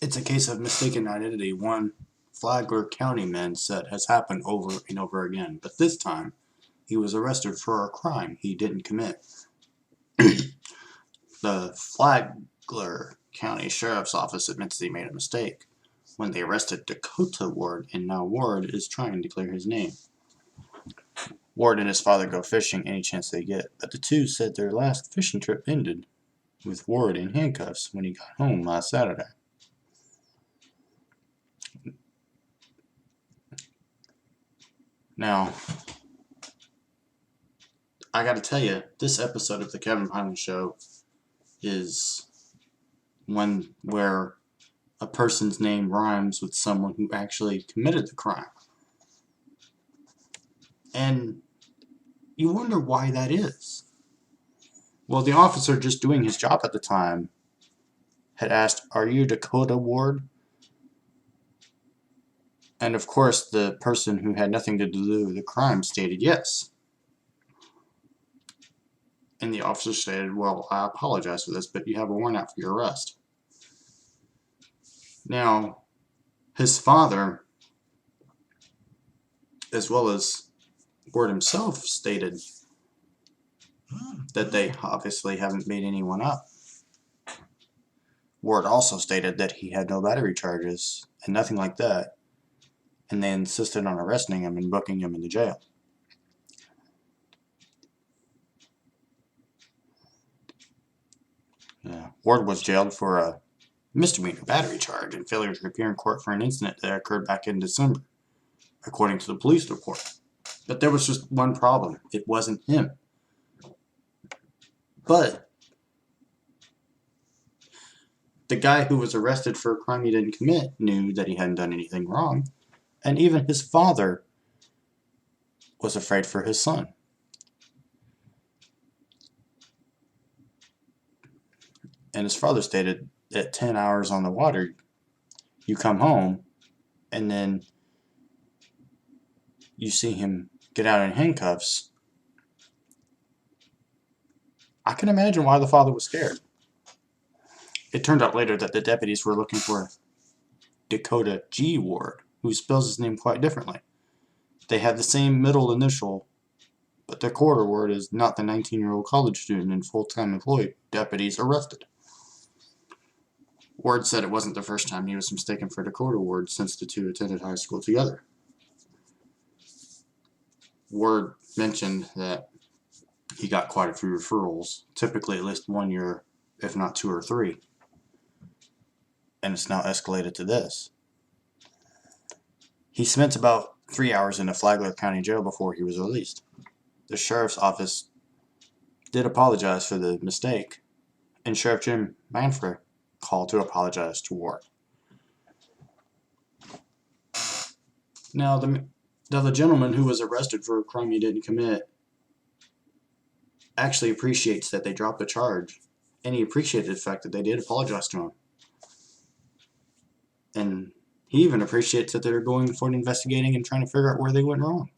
It's a case of mistaken identity. One Flagler County man said has happened over and over again, but this time he was arrested for a crime he didn't commit. The Flagler County Sheriff's Office admits they made a mistake when they arrested Dakota Ward, and now Ward is trying to clear his name. Ward and his father go fishing any chance they get, but the two said their last fishing trip ended with Ward in handcuffs when he got home last Saturday. Now, I gotta tell you, this episode of the Kevin Piland Show is one where a person's name rhymes with someone who actually committed the crime. And you wonder why that is. Well, the officer just doing his job at the time had asked, "Are you Dakota Ward?" And of course, the person who had nothing to do with the crime stated yes. And the officer stated, "Well, I apologize for this, but you have a warrant out for your arrest." Now, his father, as well as Ward himself, stated that they obviously haven't made anyone up. Ward also stated that he had no battery charges and nothing like that, and they insisted on arresting him and booking him into jail. Ward was jailed for a misdemeanor battery charge and failure to appear in court for an incident that occurred back in December, according to the police report. But there was just one problem. It wasn't him. But the guy who was arrested for a crime he didn't commit knew that he hadn't done anything wrong, and even his father was afraid for his son. And his father stated that 10 hours on the water, you come home, and then you see him get out in handcuffs. I can imagine why the father was scared. It turned out later that the deputies were looking for Dakota G. Ward, who spells his name quite differently. They have the same middle initial, but Dakota Ward is not the 19-year-old college student and full-time employee deputies arrested. Ward said it wasn't the first time he was mistaken for Dakota Ward since the two attended high school together. Ward mentioned that he got quite a few referrals, typically at least 1 year, if not 2 or 3. And it's now escalated to this. He spent about 3 hours in a Flagler County jail before he was released. The sheriff's office did apologize for the mistake, and Sheriff Jim Manfred called to apologize to Ward. Now, the gentleman who was arrested for a crime he didn't commit actually appreciates that they dropped the charge, and he appreciated the fact that they did apologize to him. And he even appreciates that they're going forward investigating and trying to figure out where they went wrong.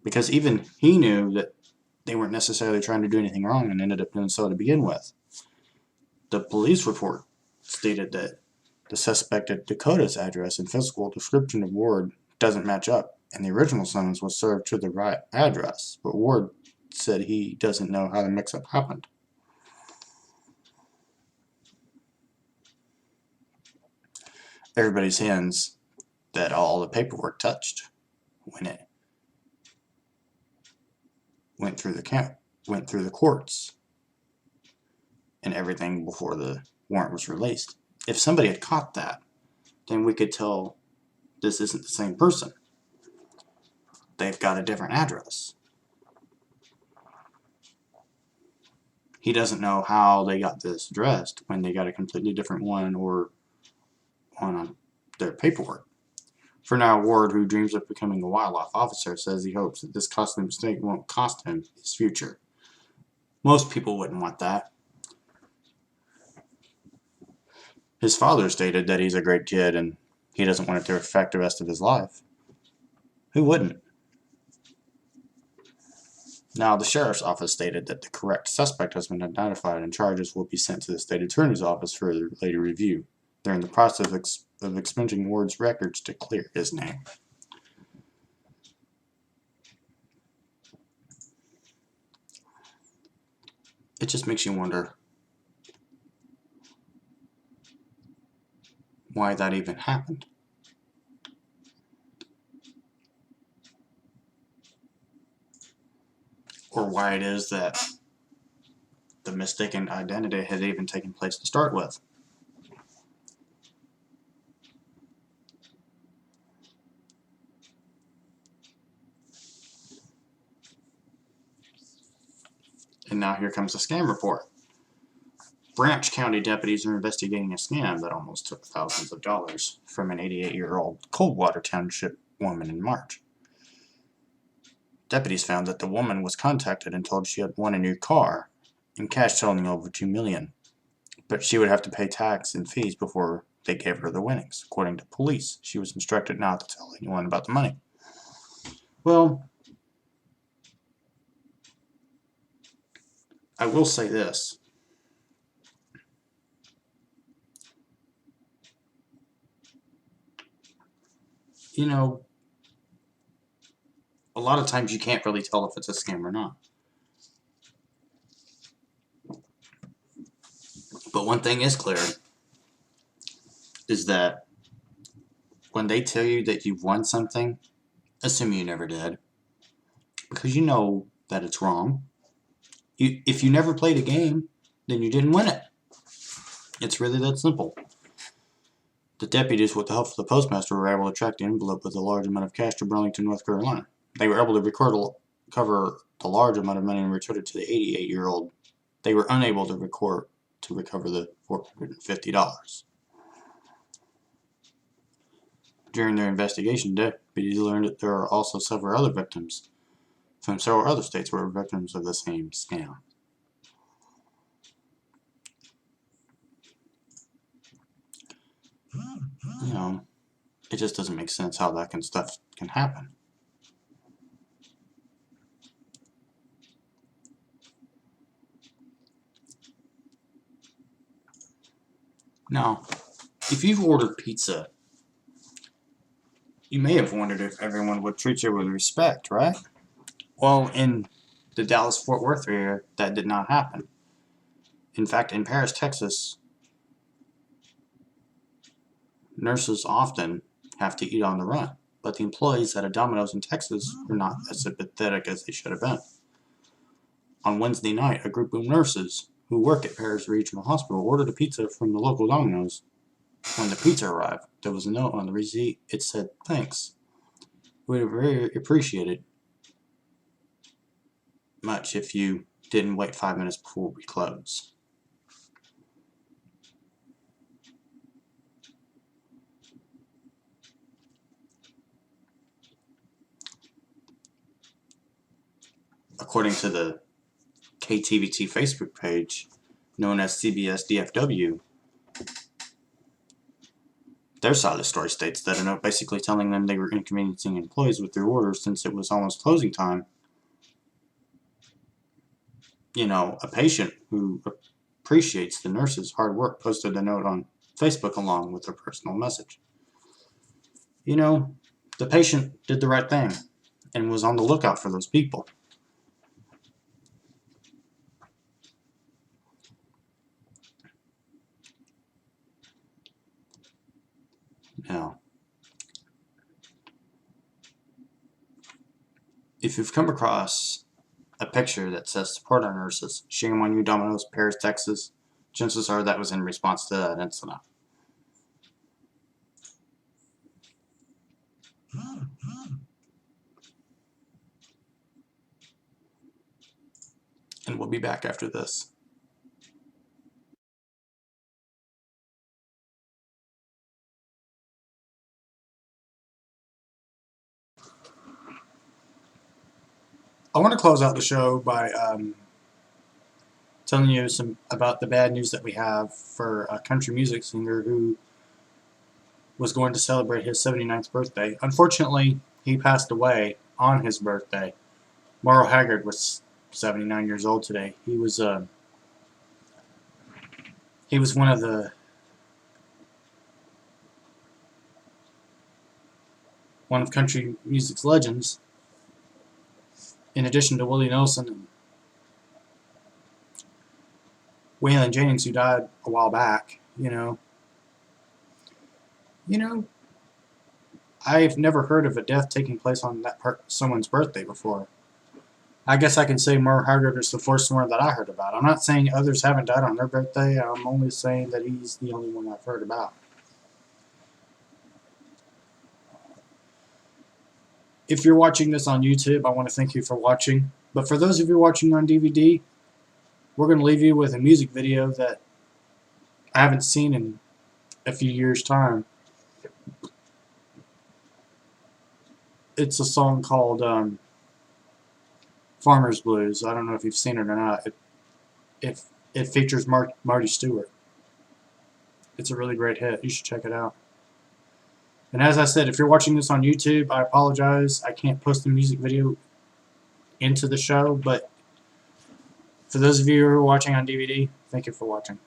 Because even he knew that they weren't necessarily trying to do anything wrong and ended up doing so to begin with. The police report stated that the suspect at Dakota's address and physical description of Ward doesn't match up, and the original summons was served to the right address, but Ward said he doesn't know how the mix-up happened. Everybody's hands that all the paperwork touched when it went through the courts and everything before the warrant was released. If somebody had caught that, then we could tell this isn't the same person. They've got a different address. He doesn't know how they got this addressed when they got a completely different one or on their paperwork. For now, Ward, who dreams of becoming a wildlife officer, says he hopes that this costly mistake won't cost him his future. Most people wouldn't want that. His father stated that he's a great kid and he doesn't want it to affect the rest of his life. Who wouldn't? Now, the sheriff's office stated that the correct suspect has been identified and charges will be sent to the state attorney's office for later review. They're in the process of expunging Ward's records to clear his name. It just makes you wonder why that even happened. Or why it is that the mistaken identity had even taken place to start with. And now here comes the scam report. Branch County deputies are investigating a scam that almost took thousands of dollars from an 88-year-old Coldwater Township woman in March. Deputies found that the woman was contacted and told she had won a new car and cash totaling over $2 million, but she would have to pay tax and fees before they gave her the winnings. According to police, she was instructed not to tell anyone about the money. Well, I will say this. You know, a lot of times you can't really tell if it's a scam or not. But one thing is clear, is that when they tell you that you've won something, assume you never did, because you know that it's wrong. If you never played a game, then you didn't win it. It's really that simple. The deputies, with the help of the postmaster, were able to track the envelope with a large amount of cash to Burlington, North Carolina. They were able to recover the large amount of money and return it to the 88-year-old. They were unable to recover the $450. During their investigation, deputies learned that there are also several other victims from several other states who were victims of the same scam. You know, it just doesn't make sense how that stuff can happen. Now, if you've ordered pizza, you may have wondered if everyone would treat you with respect, right? Well, in the Dallas-Fort Worth area, that did not happen. In fact, in Paris, Texas, nurses often have to eat on the run, but the employees at a Domino's in Texas were not as sympathetic as they should have been. On Wednesday night, a group of nurses who work at Paris Regional Hospital ordered a pizza from the local Domino's. When the pizza arrived, there was a note on the receipt. It said, "Thanks. We would very appreciate it much if you didn't wait 5 minutes before we close." According to the KTVT Facebook page, known as CBS DFW, their side of the story states that a note basically telling them they were inconveniencing employees with their orders since it was almost closing time. You know, a patient who appreciates the nurse's hard work posted a note on Facebook along with their personal message. You know, the patient did the right thing and was on the lookout for those people. Now, if you've come across a picture that says "Support our nurses, shame on you, Domino's, Paris, Texas," chances are that was in response to that incident. And we'll be back after this. I want to close out the show by telling you some about the bad news that we have for a country music singer who was going to celebrate his 79th birthday. Unfortunately, he passed away on his birthday. Merle Haggard was 79 years old today. He was one of country music's legends, in addition to Willie Nelson and Waylon Jennings, who died a while back. I've never heard of a death taking place on someone's birthday before. I guess I can say Merle Haggard is the first one that I heard about. I'm not saying others haven't died on their birthday. I'm only saying that he's the only one I've heard about. If you're watching this on YouTube, I want to thank you for watching. But for those of you watching on DVD, we're going to leave you with a music video that I haven't seen in a few years' time. It's a song called Farmer's Blues. I don't know if you've seen it or not. It features Marty Stewart. It's a really great hit. You should check it out. And as I said, if you're watching this on YouTube, I apologize. I can't post the music video into the show, but for those of you who are watching on DVD, thank you for watching.